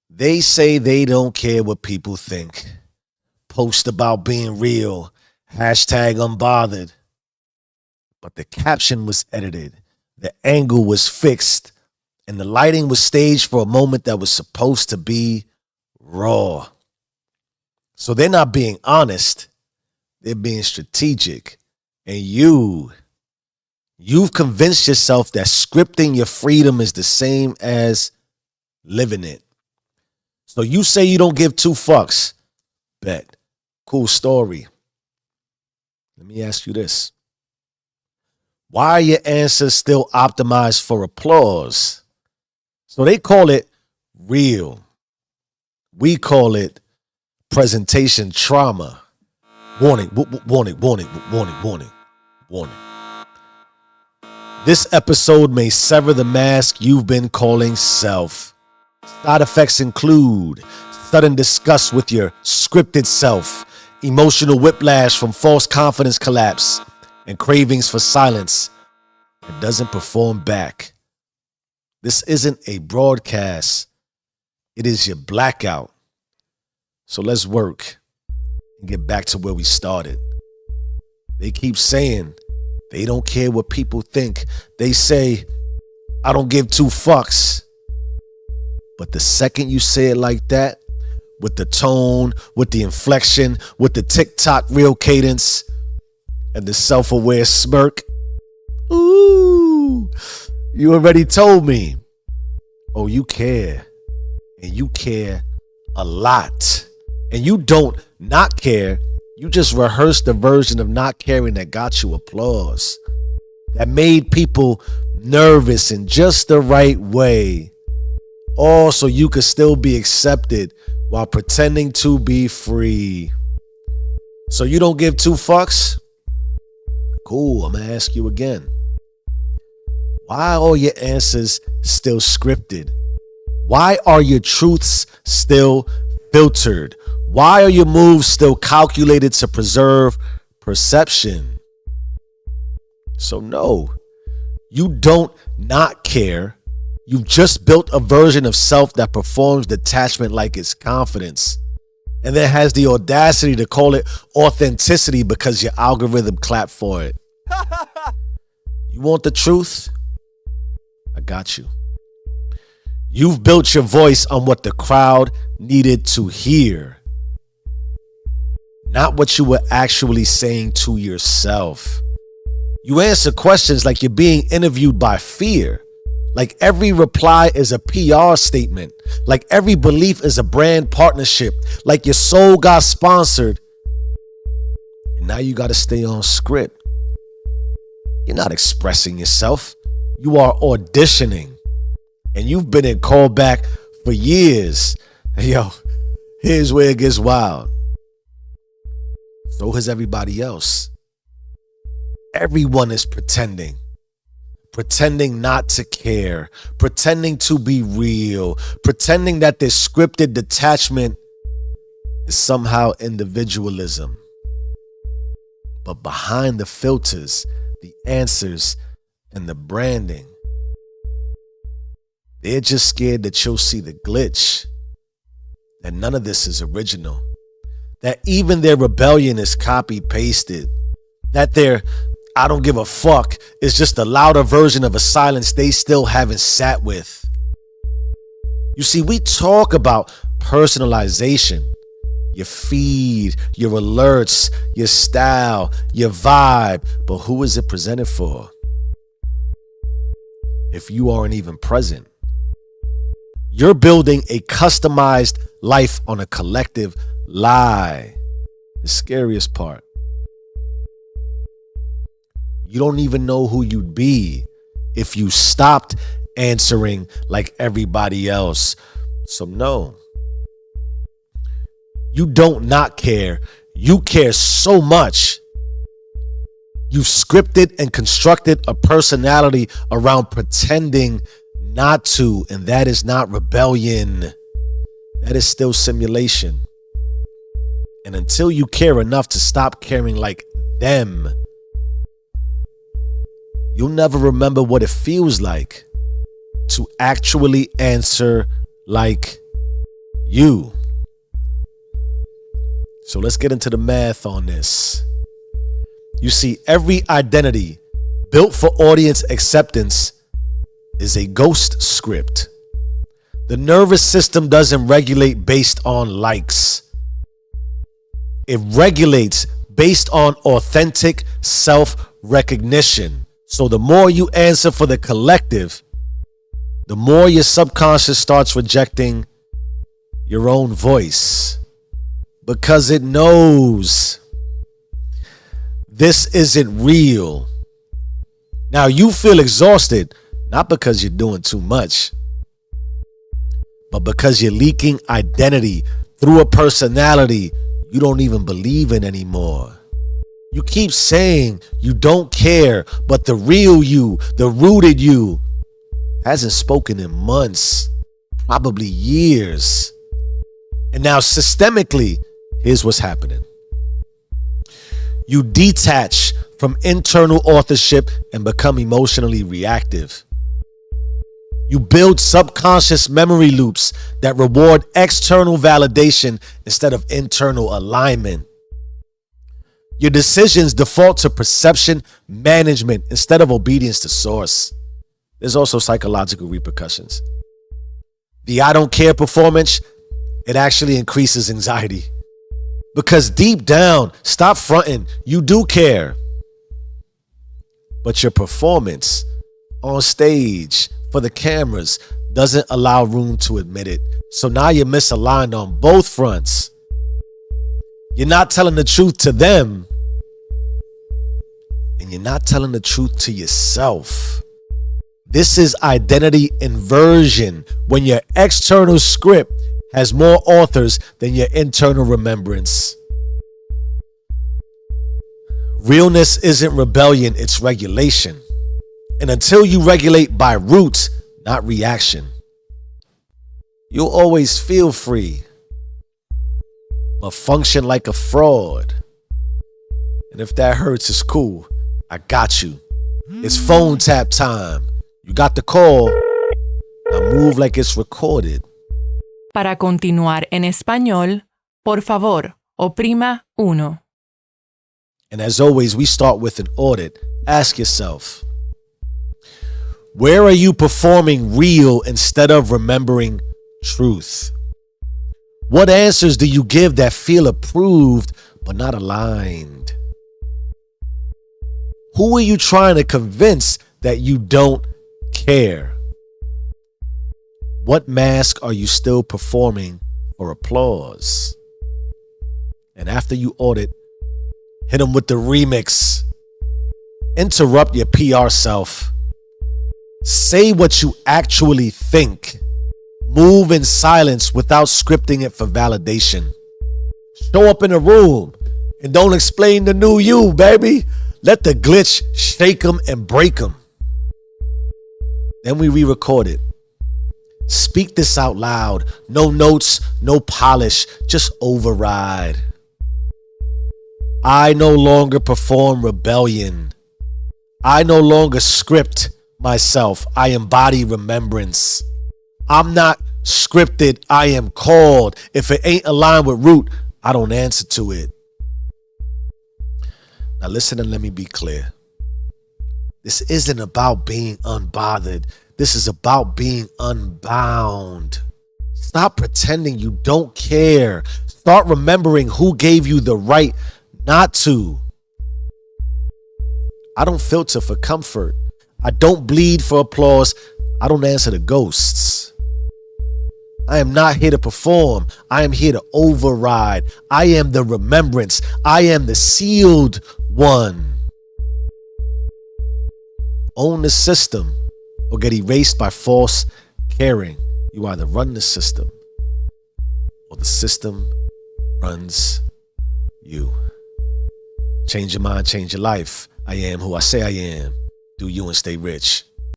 They say they don't care what people think. Post about being real. Hashtag unbothered. But the caption was edited. The angle was fixed. And the lighting was staged for a moment that was supposed to be raw. So they're not being honest. They're being strategic. And you've convinced yourself that scripting your freedom is the same as living it. So you say you don't give two fucks. Bet. Cool story. Let me ask you this. Why are your answers still optimized for applause? So they call it real. We call it presentation trauma. Warning, warning, warning, warning, warning, warning. This episode may sever the mask you've been calling self. Side effects include sudden disgust with your scripted self, emotional whiplash from false confidence collapse, and cravings for silence that doesn't perform back. This isn't a broadcast. It is your blackout. So let's work and get back to where we started. They keep saying they don't care what people think. They say, I don't give two fucks. But the second you say it like that, with the tone, with the inflection, with the TikTok real cadence, and the self-aware smirk, ooh, you already told me. Oh, you care. And you care a lot. And you don't not care. You just rehearsed the version of not caring that got you applause. That made people nervous in just the right way. All so you could still be accepted while pretending to be free. So you don't give two fucks? Cool, I'm gonna ask you again. Why are all your answers still scripted? Why are your truths still filtered? Why are your moves still calculated to preserve perception? So no, you don't not care. You've just built a version of self that performs detachment like it's confidence. And then has the audacity to call it authenticity because your algorithm clapped for it. You want the truth? I got you. You've built your voice on what the crowd needed to hear, not what you were actually saying to yourself. You answer questions like you're being interviewed by fear. Like every reply is a PR statement. Like every belief is a brand partnership. Like your soul got sponsored. And now you got to stay on script. You're not expressing yourself. You are auditioning. And you've been in callback for years. Hey, yo, here's where it gets wild. So has everybody else. Everyone is pretending. Pretending not to care, pretending to be real, pretending that their scripted detachment is somehow individualism. But behind the filters, the answers, and the branding, they're just scared that you'll see the glitch, that none of this is original, that even their rebellion is copy-pasted, that their I don't give a fuck is just a louder version of a silence they still haven't sat with. You see, we talk about personalization, your feed, your alerts, your style, your vibe, but who is it presented for? If you aren't even present, you're building a customized life on a collective lie. The scariest part. You don't even know who you'd be if you stopped answering like everybody else. So no, you don't not care. You care so much. You've scripted and constructed a personality around pretending not to, and that is not rebellion. That is still simulation. And until you care enough to stop caring like them, you'll never remember what it feels like to actually answer like you. So let's get into the math on this. You see, every identity built for audience acceptance is a ghost script. The nervous system doesn't regulate based on likes. It regulates based on authentic self-recognition. So the more you answer for the collective, the more your subconscious starts rejecting your own voice, because it knows this isn't real. Now you feel exhausted, not because you're doing too much, but because you're leaking identity through a personality you don't even believe in anymore. You keep saying you don't care, but the real you, the rooted you, hasn't spoken in months, probably years. And now systemically, here's what's happening. You detach from internal authorship and become emotionally reactive. You build subconscious memory loops that reward external validation instead of internal alignment. Your decisions default to perception management instead of obedience to source. There's also psychological repercussions. The I don't care performance, it actually increases anxiety. Because deep down, stop fronting, you do care. But your performance on stage for the cameras doesn't allow room to admit it. So now you're misaligned on both fronts. You're not telling the truth to them, and you're not telling the truth to yourself. This is identity inversion, when your external script has more authors than your internal remembrance. Realness isn't rebellion, it's regulation. And until you regulate by roots, not reaction, you'll always feel free, but function like a fraud. And if that hurts, it's cool. I got you. It's phone tap time. You got the call. Now move like it's recorded. Para continuar en español, por favor, oprima 1. And as always, we start with an audit. Ask yourself, where are you performing real instead of remembering truth? What answers do you give that feel approved but not aligned? Who are you trying to convince that you don't care? What mask are you still performing for applause? And after you audit, hit them with the remix. Interrupt your PR self. Say what you actually think. Move in silence without scripting it for validation. Show up in a room and don't explain the new you, baby. Let the glitch shake them and break them. Then we re-record it. Speak this out loud. No notes, no polish, just override. I no longer perform rebellion. I no longer script myself. I embody remembrance. I'm not scripted. I am called. If it ain't aligned with root, I don't answer to it. Now listen and let me be clear. This isn't about being unbothered. This is about being unbound. Stop pretending you don't care. Start remembering who gave you the right not to. I don't filter for comfort. I don't bleed for applause. I don't answer to ghosts. I am not here to perform. I am here to override. I am the remembrance. I am the sealed one. Own the system or get erased by false caring. You either run the system or the system runs you. Change your mind, change your life. I am who I say I am. Do you and stay rich.